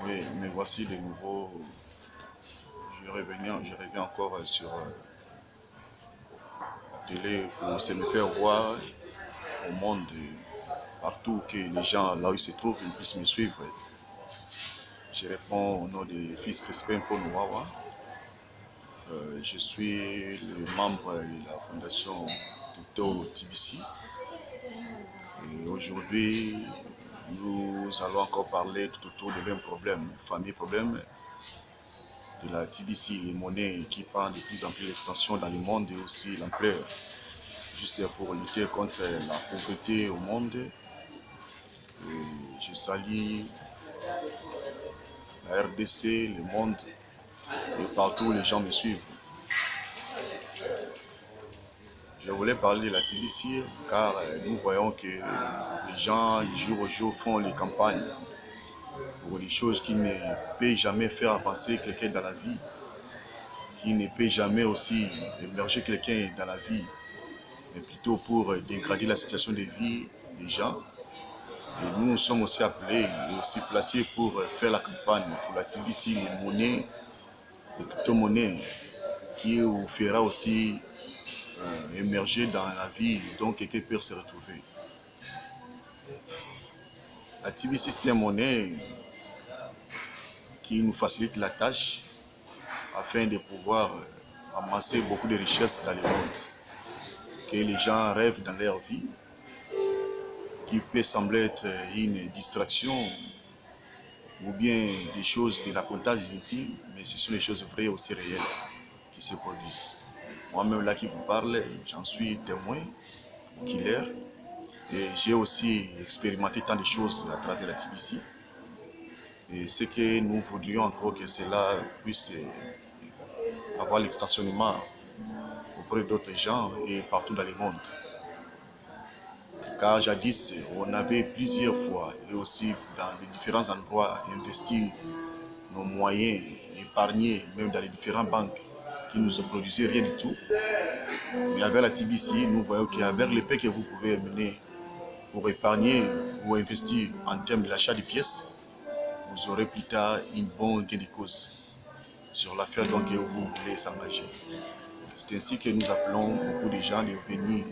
Oui, me voici de nouveau. Je reviens encore sur la télé pour se me faire voir au monde, partout que les gens, là où ils se trouvent, ils puissent me suivre. Je réponds au nom de Fils Crispin Ponouawa. Je suis le membre de la fondation Tuto TBC. Et aujourd'hui, nous allons encore parler tout autour des mêmes problèmes, famille problèmes, de la TBC, les monnaies qui prennent de plus en plus d'extension dans le monde et aussi l'ampleur, juste pour lutter contre la pauvreté au monde. Et je salue la RDC, le monde, et partout les gens me suivent. Je voulais parler de la TBC car nous voyons que les gens, jour au jour, font les campagnes pour des choses qui ne peuvent jamais faire avancer quelqu'un dans la vie, qui ne peut jamais aussi émerger quelqu'un dans la vie, mais plutôt pour dégrader la situation de vie des gens. Et nous sommes aussi appelés et aussi placés pour faire la campagne pour la TBC, les monnaies, les crypto-monnaies, qui vous fera aussi émerger dans la vie, donc quelqu'un peut se retrouver. La TBC, c'est une monnaie qui nous facilite la tâche afin de pouvoir amasser beaucoup de richesses dans le monde, que les gens rêvent dans leur vie, qui peut sembler être une distraction ou bien des choses de racontage inutile, mais ce sont des choses vraies aussi réelles qui se produisent. Moi-même là qui vous parle, j'en suis témoin, killer, et j'ai aussi expérimenté tant de choses à travers la TBC. Et ce que nous voudrions encore que cela puisse avoir l'extensionnement auprès d'autres gens et partout dans le monde. Car jadis, on avait plusieurs fois et aussi dans les différents endroits investi nos moyens, épargnés, même dans les différentes banques qui nous ont produisé rien du tout. Mais avec la TBC, nous voyons qu'avec l'épée que vous pouvez mener pour épargner ou investir en termes de l'achat de pièces, vous aurez plus tard une bonne gain de cause sur l'affaire dont vous voulez s'engager. C'est ainsi que nous appelons beaucoup de gens de venir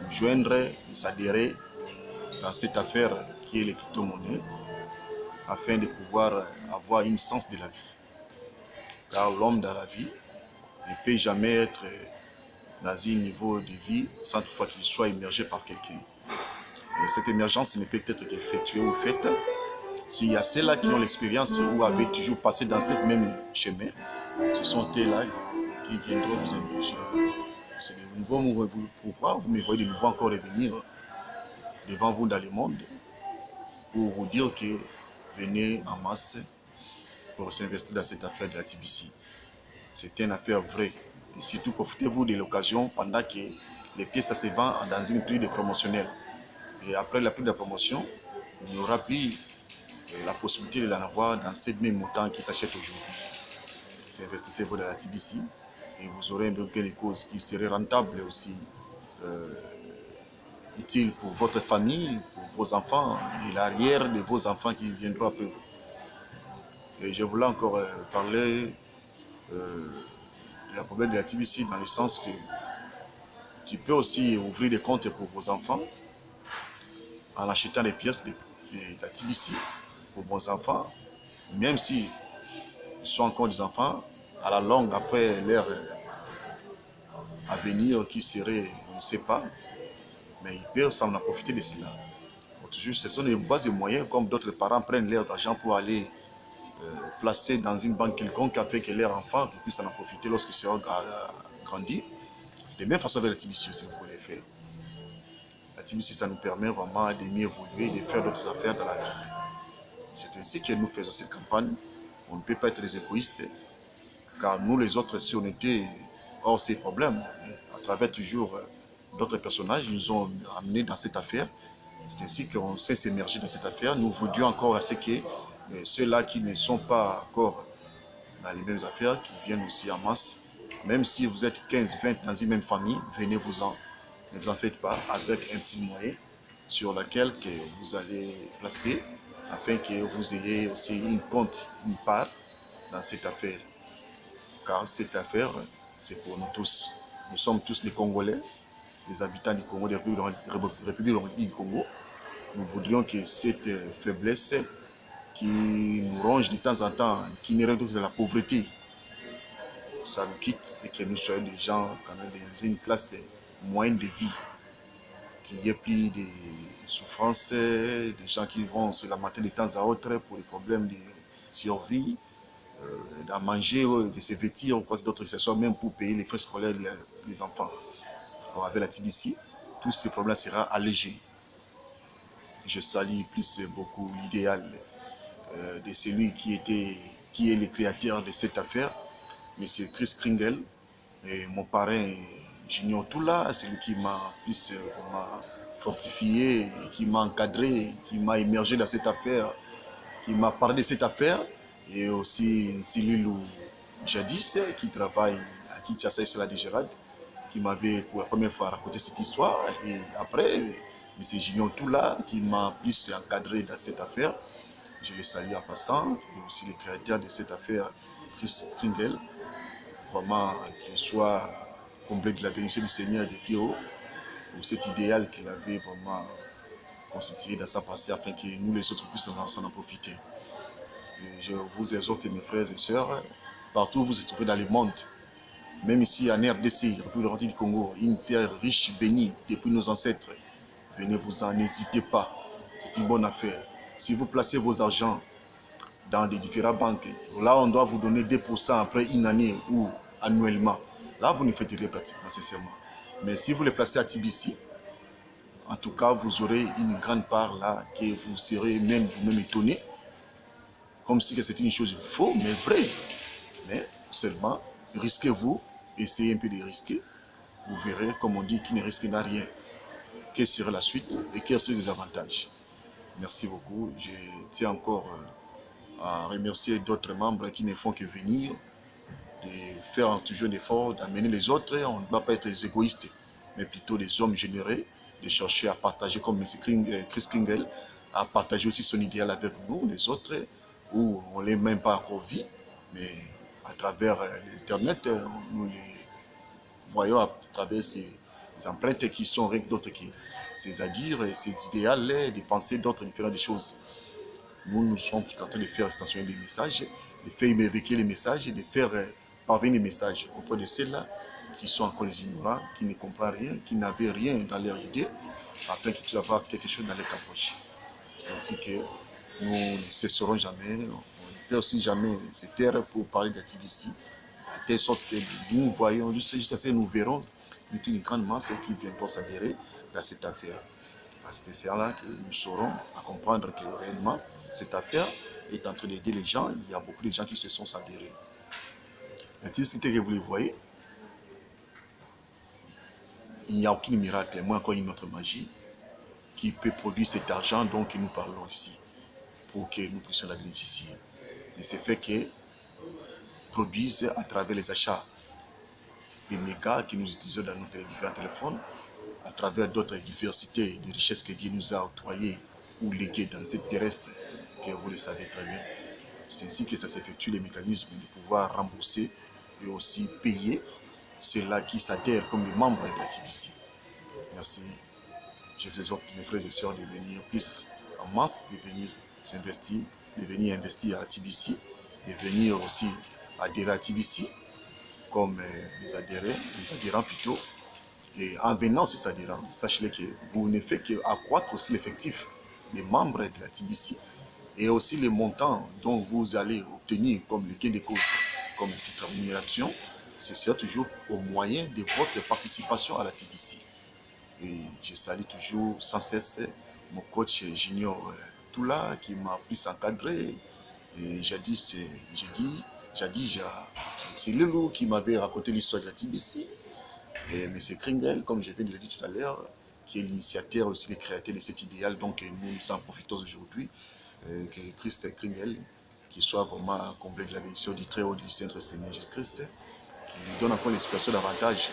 nous joindre, de s'adhérer dans cette affaire qui est les crypto-monnaies, afin de pouvoir avoir une sens de la vie. Car l'homme dans la vie ne peut jamais être dans un niveau de vie sans toutefois qu'il soit immergé par quelqu'un. Et cette émergence ne peut être qu'effectuée ou faite s'il y a ceux-là qui ont l'expérience ou avaient toujours passé dans ce même chemin. Ce sont eux-là qui viendront vous émerger. C'est de nouveau, pourquoi vous me voyez de nouveau encore revenir devant vous dans le monde pour vous dire que venez en masse pour s'investir dans cette affaire de la TBC. C'est une affaire vraie. Et surtout, profitez-vous de l'occasion pendant que les pièces se vendent dans une prix de promotionnel. Et après la prix de promotion, il n'y aura plus la possibilité de l'en avoir dans ces mêmes montants qui s'achètent aujourd'hui. C'est investissez-vous dans la TBC et vous aurez un gain de cause qui serait rentable et aussi utile pour votre famille, pour vos enfants et l'arrière de vos enfants qui viendront après vous. Et je voulais encore parler le problème de la TBC dans le sens que tu peux aussi ouvrir des comptes pour vos enfants en achetant des pièces de la TBC pour vos enfants, même si ils sont encore des enfants, à la longue, après leur avenir qui serait, on ne sait pas, mais ils peuvent s'en profiter de cela. Toujours, ce sont des voies et moyens, comme d'autres parents prennent leur argent pour aller placer dans une banque quelconque afin que leurs enfants puissent en profiter lorsqu'ils seront grandis. C'est de la même façon avec la TBC si vous voulez faire. La TBC, ça nous permet vraiment de mieux évoluer, de faire d'autres affaires dans la vie. C'est ainsi que nous faisons cette campagne. On ne peut pas être des égoïstes, car nous les autres, si on était hors ces problèmes, à travers toujours d'autres personnages, ils nous ont amenés dans cette affaire. C'est ainsi qu'on sait s'émerger dans cette affaire. Nous voudrions encore à ce que ceux-là qui ne sont pas encore dans les mêmes affaires, qui viennent aussi en masse, même si vous êtes 15, 20 dans une même famille, venez-vous-en. Ne vous en faites pas, avec un petit moyen sur lequel que vous allez placer afin que vous ayez aussi une part dans cette affaire. Car cette affaire, c'est pour nous tous. Nous sommes tous des Congolais, les habitants du Congo, de la République du Congo. Nous voudrions que cette faiblesse qui nous ronge de temps en temps, qui n'est rien d'autre que la pauvreté, ça nous quitte et que nous soyons des gens quand même dans une classe moyenne de vie, qu'il n'y ait plus de souffrances, des gens qui vont se lamenter de temps à autre pour les problèmes de survie, d'en manger, de se vêtir ou quoi d'autre que ce soit, même pour payer les frais scolaires des enfants. Alors avec la TBC, tous ces problèmes seront allégés. Je salue plus beaucoup l'idéal de celui qui est le créateur de cette affaire, M. Chris Kringle, et mon parrain Junior Toula, celui qui m'a plus fortifié, qui m'a encadré, qui m'a émergé dans cette affaire, qui m'a parlé de cette affaire, et aussi Sililou Jadis, qui travaille à Kinshasa et sur la Dégérade, qui m'avait pour la première fois raconté cette histoire, et après, M. Junior Toula, qui m'a plus encadré dans cette affaire. Je le salue en passant, et aussi le créateur de cette affaire, Chris Kringle. Vraiment, qu'il soit comblé de la bénédiction du Seigneur depuis haut, pour cet idéal qu'il avait vraiment constitué dans sa pensée, afin que nous les autres puissions en profiter. Et je vous exhorte, mes frères et sœurs, partout où vous vous trouvez dans le monde, même ici en RDC, République du Congo, une terre riche, bénie depuis nos ancêtres, venez-vous-en, n'hésitez pas, c'est une bonne affaire. Si vous placez vos argents dans les différentes banques, là on doit vous donner 2% après une année ou annuellement. Là vous ne faites rien pratiquement, sincèrement. Mais si vous les placez à TBC, en tout cas vous aurez une grande part là que vous serez même vous-même étonné, comme si c'était une chose fausse mais vraie. Mais seulement risquez-vous, essayez un peu de risquer, vous verrez comme on dit qui ne risque n'a rien. Quelle sera la suite et quels sont les avantages? Merci beaucoup. Je tiens encore à remercier d'autres membres qui ne font que venir, de faire toujours l'effort d'amener les autres. On ne doit pas être des égoïstes, mais plutôt des hommes généreux, de chercher à partager, comme M. Chris Kringle, à partager aussi son idéal avec nous, les autres, où on ne les même pas encore vu, mais à travers l'Internet, nous les voyons à travers ces empreintes qui sont avec d'autres, ces agirs, ces idéaux, des pensées d'autres différentes choses. Nous sommes en train de faire stationner des messages, de faire véhiculer les messages, de faire parvenir les messages auprès de ceux-là qui sont encore les ignorants, qui ne comprennent rien, qui n'avaient rien dans leur idée, afin qu'ils puissent avoir quelque chose dans leur approche. C'est ainsi que nous ne cesserons jamais, on ne peut aussi jamais se taire pour parler de la TBC, de telle sorte que nous voyons, nous verrons une grande masse qui viendront s'adhérer dans cette affaire. C'est là que nous saurons à comprendre que réellement, cette affaire est en train d'aider les gens. Il y a beaucoup de gens qui se sont adhérés. La TBC que vous les voyez, il n'y a aucun miracle, moins encore une autre magie qui peut produire cet argent dont nous parlons ici, pour que nous puissions la bénéficier. Mais c'est fait que produisent à travers les achats des mégas que nous utilisons dans nos différents téléphones, à travers d'autres diversités de richesses que Dieu nous a octroyées ou léguées dans cette terrestre, que vous le savez très bien. C'est ainsi que ça s'effectue les mécanismes de pouvoir rembourser et aussi payer ceux-là qui s'adhèrent comme les membres de la TBC. Merci. Je vous exhorte, mes frères et sœurs, de venir plus en masse, de venir s'investir, de venir investir à la TBC, de venir aussi adhérer à la TBC comme les adhérents plutôt. Et en venant ces adhérents, sachez que vous ne faites qu'accroître aussi l'effectif des membres de la TBC et aussi les montants dont vous allez obtenir comme le gain de cause, comme petite rémunération, ce sera toujours au moyen de votre participation à la TBC. Et je salue toujours sans cesse mon coach Junior Toula qui m'a plus encadré. Et jadis, c'est Lelou qui m'avait raconté l'histoire de la TBC. Et M. Kringle, comme je viens de le dire tout à l'heure, qui est l'initiateur aussi, le créateur de cet idéal, donc nous en profitons aujourd'hui, que Christ Kringle, qui soit vraiment comblé de la bénédiction du très haut du Saint-Seigneur Jésus-Christ, qui lui donne encore l'expression davantage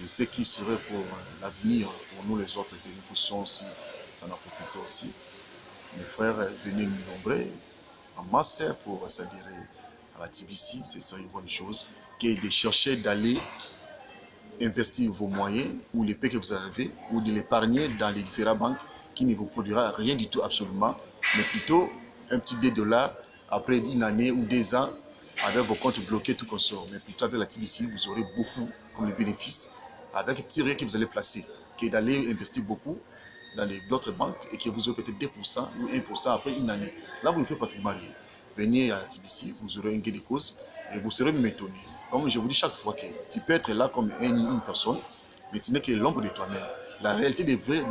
de ce qui serait pour l'avenir, pour nous les autres, que nous puissions aussi s'en en profiter aussi. mes frères venaient nous nombrer en masse pour s'adhérer à la TBC. C'est ça une bonne chose, qui est de chercher d'aller investir vos moyens ou les paix que vous avez ou de l'épargner dans les différentes banques qui ne vous produira rien du tout absolument, mais plutôt un petit $2 après une année ou 2 ans avec vos comptes bloqués, tout consort. Mais plutôt avec la TBC, vous aurez beaucoup comme les bénéfices avec le petit rien que vous allez placer, qui est d'aller investir beaucoup dans d'autres banques et que vous aurez peut-être 2% ou 1% après une année. Là, vous ne faites pratiquement rien. Venez à la TBC, vous aurez un gain de cause et vous serez même étonné. Comme je vous dis chaque fois que tu peux être là comme une personne, mais tu n'es que l'ombre de toi-même. La réalité des vrais,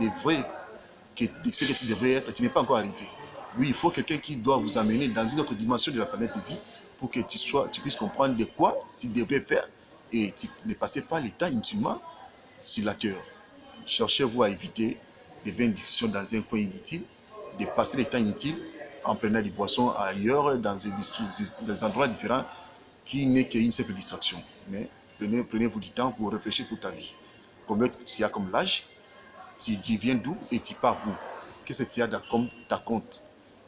ce que tu devrais être, tu n'es pas encore arrivé. Oui, il faut quelqu'un qui doit vous amener dans une autre dimension de la planète de vie pour que tu puisses comprendre de quoi tu devrais faire et tu ne passez pas le temps inutilement sur la terre. Cherchez-vous à éviter des vaines discussions dans un coin inutile, de passer le temps inutile en prenant des boissons ailleurs, dans des endroits différents qui n'est qu'une simple distraction. Mais prenez-vous du temps pour réfléchir pour ta vie. Combien tu as comme l'âge, tu viens d'où et tu pars où? Qu'est-ce que tu as comme ta compte?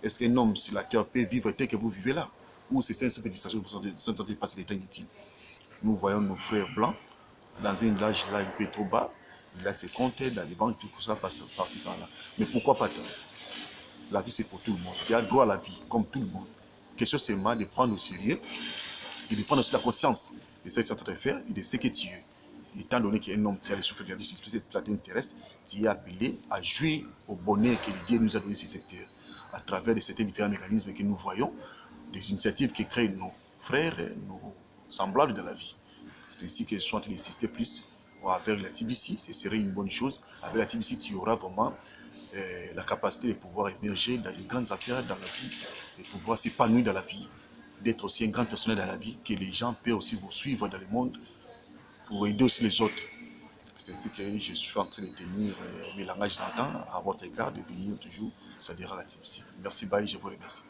Est-ce qu'un homme sur la terre peut vivre tel que vous vivez là? Ou c'est une simple distraction, vous sentez passer le temps inutile? Nous voyons nos frères blancs dans un âge là un peu trop bas. Il a ses comptes dans les banques, tout ça passe par-ci par-là. Mais pourquoi pas toi? La vie, c'est pour tout le monde. Tu as droit à la vie, comme tout le monde. Question seulement de prendre au sérieux et de prendre aussi la conscience de ce que tu es en train de faire et de ce que tu es. Étant donné qu'un homme, tu as le souffle de la vie sur cette planète terrestre, tu es appelé à jouir au bonheur que Dieu nous a donné sur cette terre, à travers de certains différents mécanismes que nous voyons, des initiatives qui créent nos frères, nos semblables dans la vie. C'est ainsi que je suis en train d'insister plus avec la TBC, ce serait une bonne chose. Avec la TBC, tu auras vraiment la capacité de pouvoir émerger dans les grandes affaires dans la vie, de pouvoir s'épanouir dans la vie, d'être aussi un grand personnage dans la vie, que les gens peuvent aussi vous suivre dans le monde pour aider aussi les autres. C'est ainsi que je suis en train de tenir mes langages d'antan à votre égard, de venir toujours s'adhérer à la TBC. Merci, bye, je vous remercie.